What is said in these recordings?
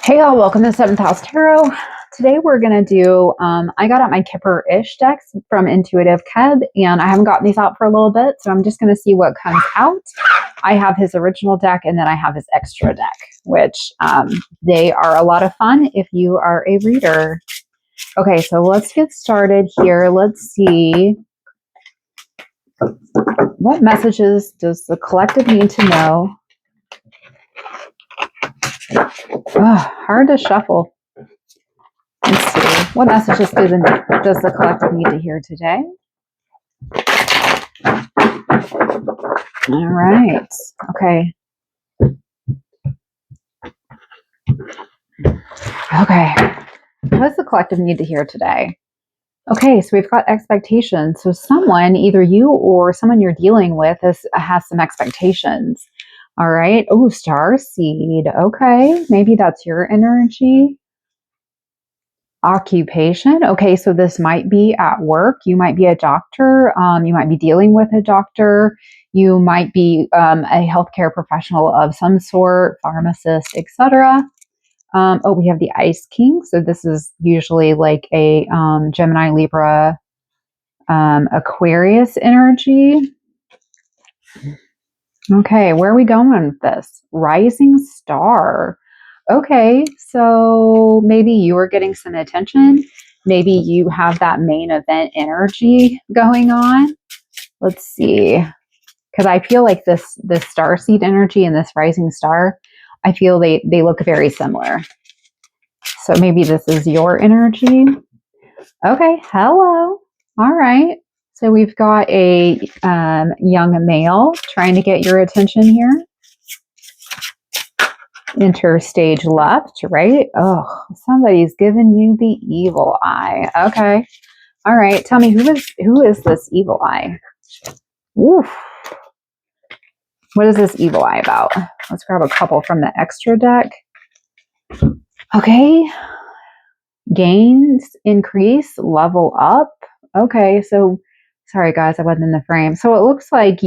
Hey y'all, welcome to 7th House Tarot. Today we're going to do, I got out my Kipper-ish decks from Intuitive Keb, and I haven't gotten these out for a little bit, so I'm just going to see what comes out. I have his original deck, and then I have his extra deck, which they are a lot of fun if you are a reader. Okay, so let's get started here. Let's see. What messages does the collective need to know? Hard to shuffle. Let's see. What messages does the collective need to hear today? All right. Okay. Okay. What does the collective need to hear today? Okay, so we've got expectations. So someone, either you or someone you're dealing with, has some expectations. All right. Oh, star seed. Okay. Maybe that's your energy. Occupation. Okay, so this might be at work. You might be a doctor. You might be dealing with a doctor. You might be a healthcare professional of some sort, pharmacist, etc. We have the Ice King. So this is usually like a Gemini, Libra, Aquarius energy. Okay, where are we going with this? Rising star. Okay, so maybe you are getting some attention. Maybe you have that main event energy going on. Let's see. Because I feel like this starseed energy and this rising star, I feel they look very similar. So maybe this is your energy. Okay, hello. All right. So we've got a young male trying to get your attention here. Enter stage left, right? Oh, somebody's giving you the evil eye. Okay. All right. Tell me, who is this evil eye? Oof. What is this evil eye about? Let's grab a couple from the extra deck. Okay. Gains, increase, level up. Okay. So, sorry guys, I wasn't in the frame. So it looks like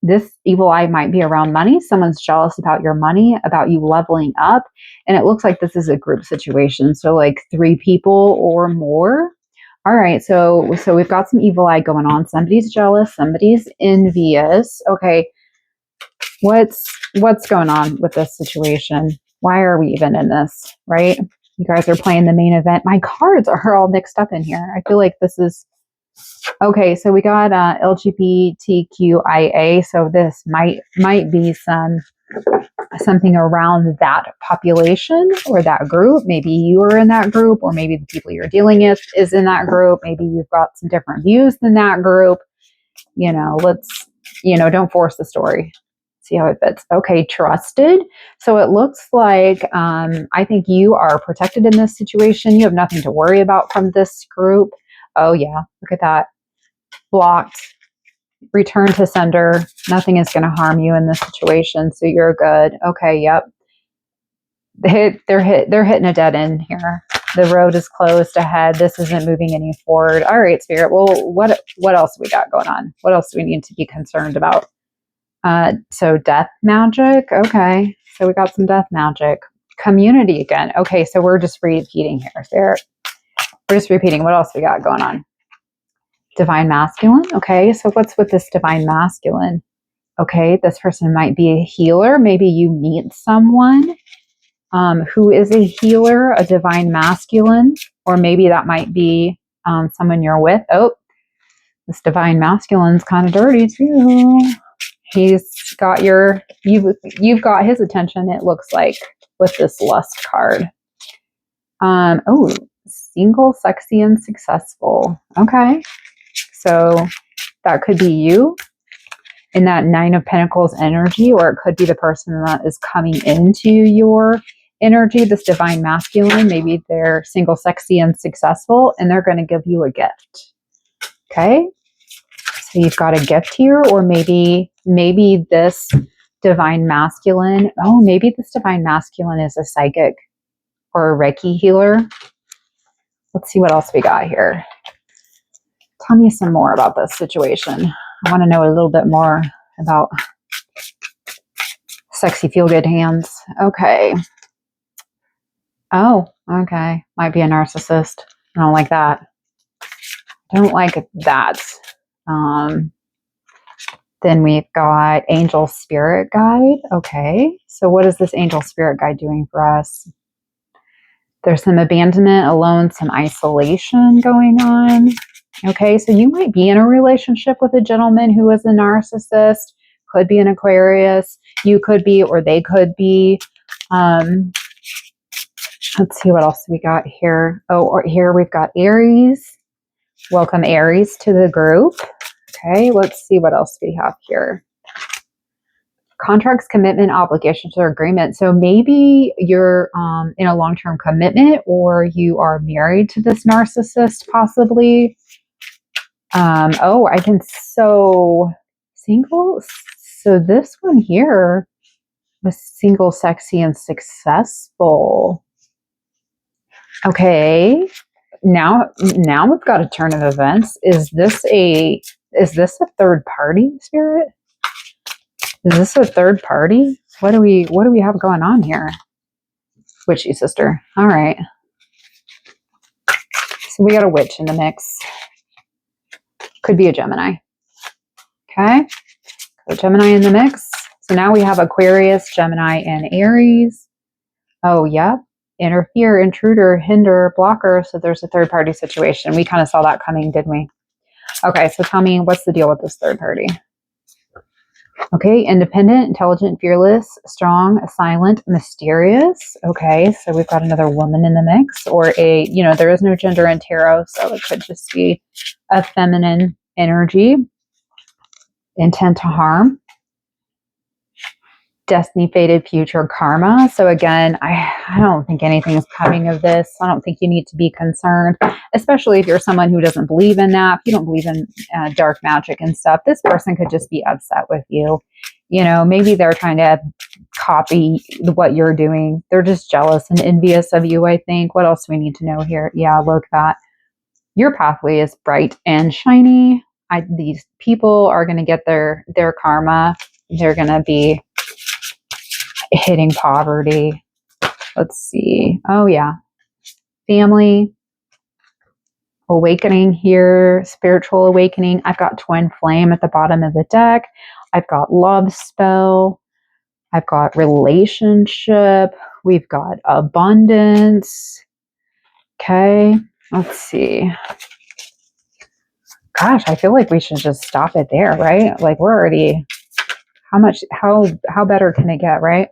this evil eye might be around money. Someone's jealous about your money, about you leveling up. And it looks like this is a group situation. So like 3 people or more. All right. So we've got some evil eye going on. Somebody's jealous. Somebody's envious. Okay. What's going on with this situation? Why are we even in this? Right? You guys are playing the main event. My cards are all mixed up in here. I feel like this is okay. So we got LGBTQIA. So this might be something around that population or that group. Maybe you are in that group, or maybe the people you're dealing with is in that group. Maybe you've got some different views than that group. Don't force the story. See how it fits. Okay, trusted. So it looks like I think you are protected in this situation. You have nothing to worry about from this group. Oh yeah, look at that. Blocked. Return to sender. Nothing is going to harm you in this situation, so you're good. Okay, yep. They're hitting a dead end here. The road is closed ahead. This isn't moving any forward. All right, Spirit. Well, what else we got going on? What else do we need to be concerned about? So death magic. Okay. So we got some death magic. Community again. Okay. So we're just repeating here. We're just repeating. What else we got going on? Divine masculine. Okay. So what's with this divine masculine? Okay. This person might be a healer. Maybe you meet someone who is a healer, a divine masculine, or maybe that might be someone you're with. Oh, this divine masculine's kind of dirty too. He's got you've got his attention, it looks like, with this lust card. Single, sexy, and successful. Okay. So that could be you in that 9 of Pentacles energy, or it could be the person that is coming into your energy, this divine masculine. Maybe they're single, sexy, and successful, and they're going to give you a gift. Okay. So you've got a gift here, or maybe this divine masculine, maybe this divine masculine is a psychic or a Reiki healer. Let's see what else we got here. Tell me some more about this situation. I want to know a little bit more about sexy feel-good hands. Okay. Oh, okay. Might be a narcissist. I don't like that. I don't like that. Um, then we've got angel spirit guide. Okay. So what is this angel spirit guide doing for us? There's some abandonment, alone, some isolation going on. Okay. So you might be in a relationship with a gentleman who is a narcissist, could be an Aquarius. You could be, or they could be. Let's see what else we got here. Oh, or here we've got Aries. Welcome Aries to the group. Okay, let's see what else we have here. Contracts, commitment, obligations, or agreement. So maybe you're in a long-term commitment, or you are married to this narcissist, possibly. Oh, I can single. So this one here was single, sexy, and successful. Okay. Now we've got a turn of events. Is this a third party, Spirit? Is this a third party? What do we have going on here? Witchy sister. All right. So we got a witch in the mix. Could be a Gemini. Okay. So Gemini in the mix. So now we have Aquarius, Gemini, and Aries. Oh, yeah. Interfere, intruder, hinder, blocker. So there's a third party situation. We kind of saw that coming, didn't we? Okay, so tell me, what's the deal with this third party? Okay, independent, intelligent, fearless, strong, silent, mysterious. Okay, so we've got another woman in the mix, or there is no gender in tarot, so it could just be a feminine energy. Intent to harm. Destiny, fated, future, karma. So again, I don't think anything is coming of this. I don't think you need to be concerned, especially if you're someone who doesn't believe in that. If you don't believe in dark magic and stuff, this person could just be upset with you. Maybe they're trying to copy what you're doing. They're just jealous and envious of you, I think. What else do we need to know here? Yeah, look, that your pathway is bright and shiny. These people are going to get their karma. They're going to be hitting poverty. Let's see. Oh, yeah. Family. Awakening here. Spiritual awakening. I've got twin flame at the bottom of the deck. I've got love spell. I've got relationship. We've got abundance. Okay. Let's see. Gosh, I feel like we should just stop it there, right? Like we're already, how better can it get, right?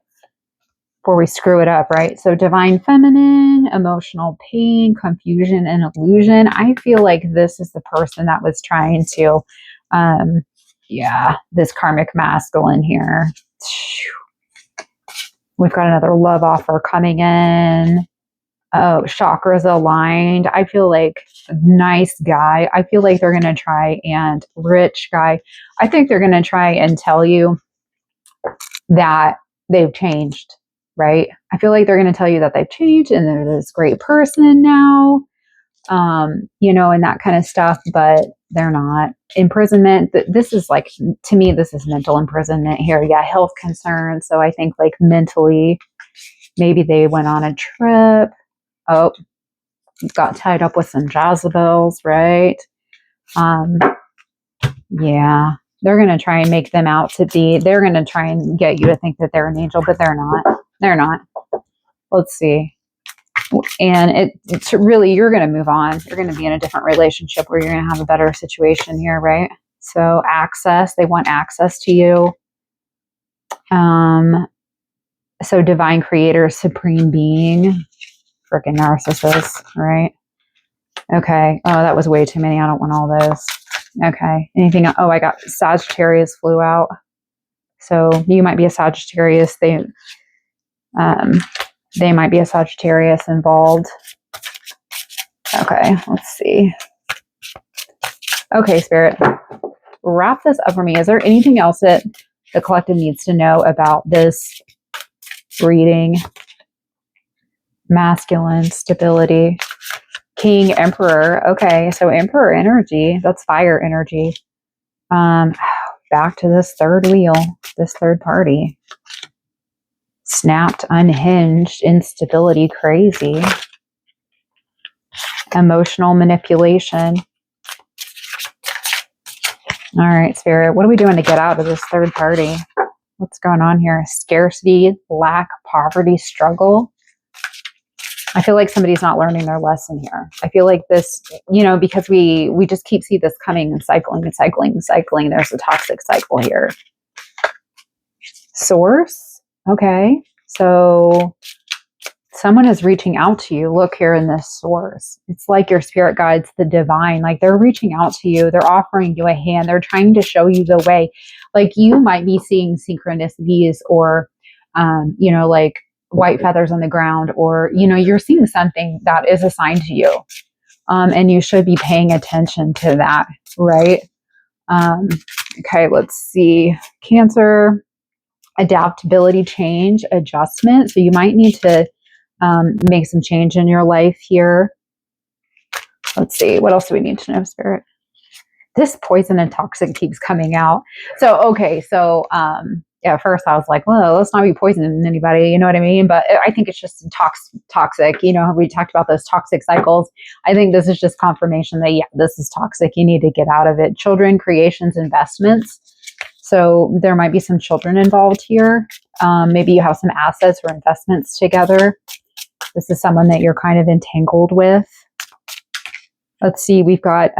Before we screw it up, right? So divine feminine, emotional pain, confusion, and illusion. I feel like this is the person that was trying to, this karmic masculine here. We've got another love offer coming in. Oh, chakras aligned. I feel like nice guy. I feel like they're going to try and rich guy. I think they're going to try and tell you that they've changed, right? I feel like they're going to tell you that they've changed and they're this great person now, and that kind of stuff, but they're not. Imprisonment. This is like, to me, this is mental imprisonment here. Yeah, health concerns. So I think like mentally, maybe they went on a trip. Oh, got tied up with some Jezebels, right? Yeah, they're going to try and make them out to be, they're going to try and get you to think that they're an angel, but they're not. They're not. Let's see. And it's really, you're going to move on. You're going to be in a different relationship where you're going to have a better situation here, right? So access, they want access to you. So divine creator, supreme being, freaking narcissist, right? Okay. Oh, that was way too many. I don't want all those. Okay. Anything? Oh, I got Sagittarius flew out. So you might be a Sagittarius. They might be a Sagittarius involved. Okay. Let's see. Okay, Spirit. Wrap this up for me. Is there anything else that the collective needs to know about this reading? Masculine stability. King, Emperor. Okay, so Emperor energy. That's fire energy. Back to this third wheel, this third party. Snapped, unhinged, instability, crazy. Emotional manipulation. All right, Spirit, what are we doing to get out of this third party? What's going on here? Scarcity, lack, poverty, struggle. I feel like somebody's not learning their lesson here. I feel like this, because we just keep see this coming and cycling and cycling and cycling. There's a toxic cycle here. Source. Okay. So someone is reaching out to you. Look here in this source. It's like your spirit guides, the divine, like they're reaching out to you. They're offering you a hand. They're trying to show you the way. Like you might be seeing synchronicities or, like white feathers on the ground, or, you're seeing something that is assigned to you. And you should be paying attention to that, right? Okay, let's see. Cancer, adaptability, change, adjustment. So you might need to make some change in your life here. Let's see. What else do we need to know, Spirit? This poison and toxic keeps coming out. So, okay. So, at first I was like, well, let's not be poisoning anybody. You know what I mean? But I think it's just toxic. We talked about those toxic cycles. I think this is just confirmation that, yeah, this is toxic. You need to get out of it. Children, creations, investments. So there might be some children involved here. Maybe you have some assets or investments together. This is someone that you're kind of entangled with. Let's see. We've got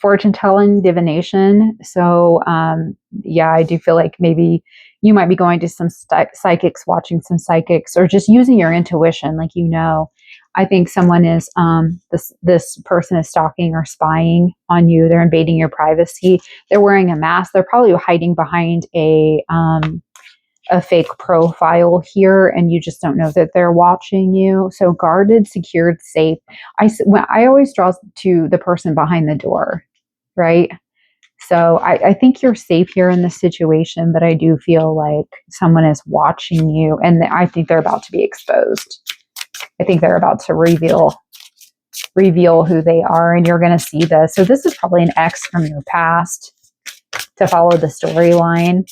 fortune telling, divination. So I do feel like maybe you might be going to some psychics, watching some psychics, or just using your intuition. Like, I think someone is this person is stalking or spying on you. They're invading your privacy. They're wearing a mask. They're probably hiding behind a fake profile here, and you just don't know that they're watching you. So guarded, secured, safe. I always draw to the person behind the door, right? So I think you're safe here in this situation, but I do feel like someone is watching you, and I think they're about to be exposed. I think they're about to reveal who they are, and you're going to see this. So this is probably an ex from your past to follow the storyline.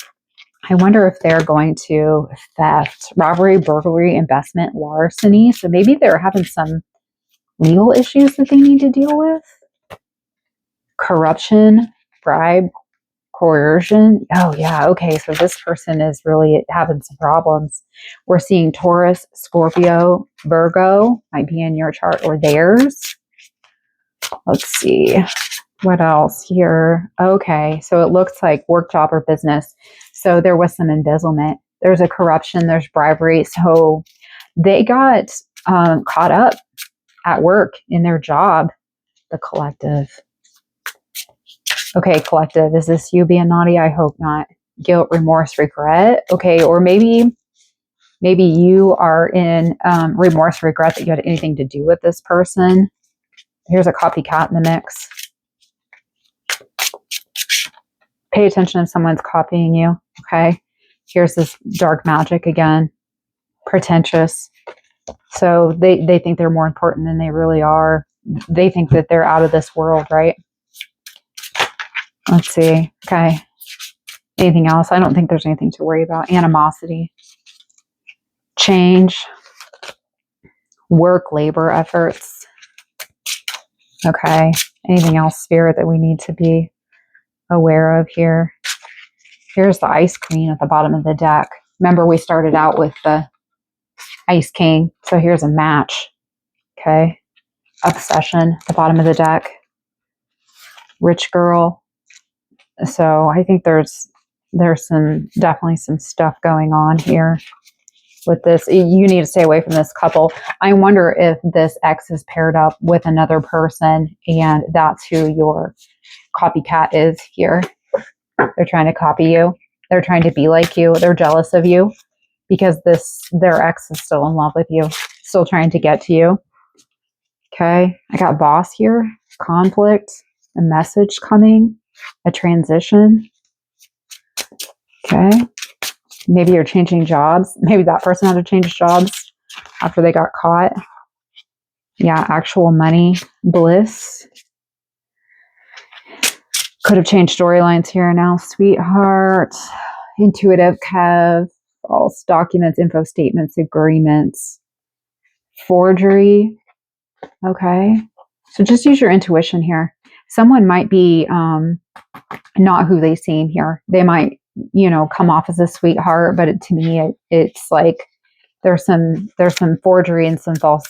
I wonder if they're going to theft, robbery, burglary, investment, larceny. So maybe they're having some legal issues that they need to deal with. Corruption, bribe, coercion. Oh, yeah. Okay. So this person is really having some problems. We're seeing Taurus, Scorpio, Virgo might be in your chart or theirs. Let's see. What else here? Okay. So it looks like work, job, or business. So there was some embezzlement. There's a corruption. There's bribery. So they got caught up at work in their job. The collective. Okay, collective. Is this you being naughty? I hope not. Guilt, remorse, regret. Okay, or maybe you are in remorse, regret that you had anything to do with this person. Here's a copycat in the mix. Pay attention if someone's copying you. Okay. Here's this dark magic again. Pretentious. So they think they're more important than they really are. They think that they're out of this world, right? Let's see. Okay. Anything else? I don't think there's anything to worry about. Animosity. Change. Work, labor efforts. Okay. Anything else, Spirit, that we need to be aware of here? Here's the Ice Queen at the bottom of the deck. Remember, we started out with the Ice King. So here's a match. Okay. Obsession at the bottom of the deck. Rich girl. So I think there's definitely some stuff going on here with this. You need to stay away from this couple. I wonder if this ex is paired up with another person, and that's who your copycat is here. They're trying to copy you. They're trying to be like you. They're jealous of you because their ex is still in love with you, still trying to get to you. Okay. I got boss here, conflict, a message coming, a transition. Okay. Maybe you're changing jobs. Maybe that person had to change jobs after they got caught. Yeah. Actual money, bliss. Could have changed storylines here now. Sweetheart, intuitive, Kev, false documents, info statements, agreements, forgery. Okay. So just use your intuition here. Someone might be not who they seem here. They might, come off as a sweetheart, but to me, it's like there's some forgery and some false.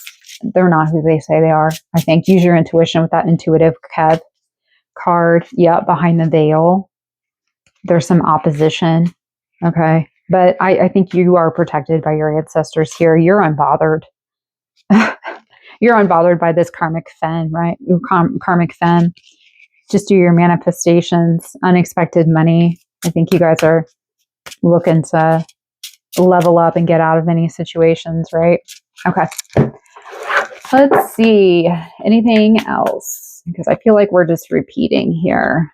They're not who they say they are. I think use your intuition with that intuitive card. Yeah, behind the veil, there's some opposition. Okay, but I think you are protected by your ancestors here. You're unbothered. You're unbothered by this karmic fen, right? Karmic fen. Just do your manifestations, unexpected money. I think you guys are looking to level up and get out of any situations, right? Okay. Let's see. Anything else? Because I feel like we're just repeating here.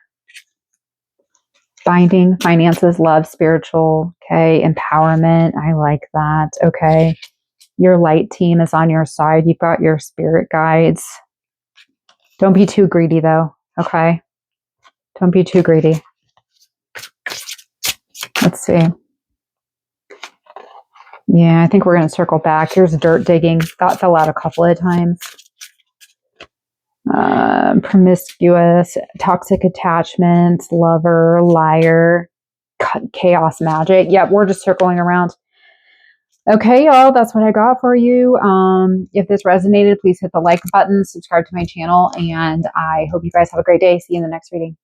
Finding, finances, love, spiritual. Okay. Empowerment. I like that. Okay. Your light team is on your side. You've got your spirit guides. Don't be too greedy though. Okay. Don't be too greedy. Let's see. Yeah, I think we're going to circle back. Here's dirt digging. That fell out a couple of times. Promiscuous, toxic attachments, lover, liar, chaos magic. Yep, we're just circling around. Okay, y'all, that's what I got for you. If this resonated, please hit the like button, subscribe to my channel, and I hope you guys have a great day. See you in the next reading.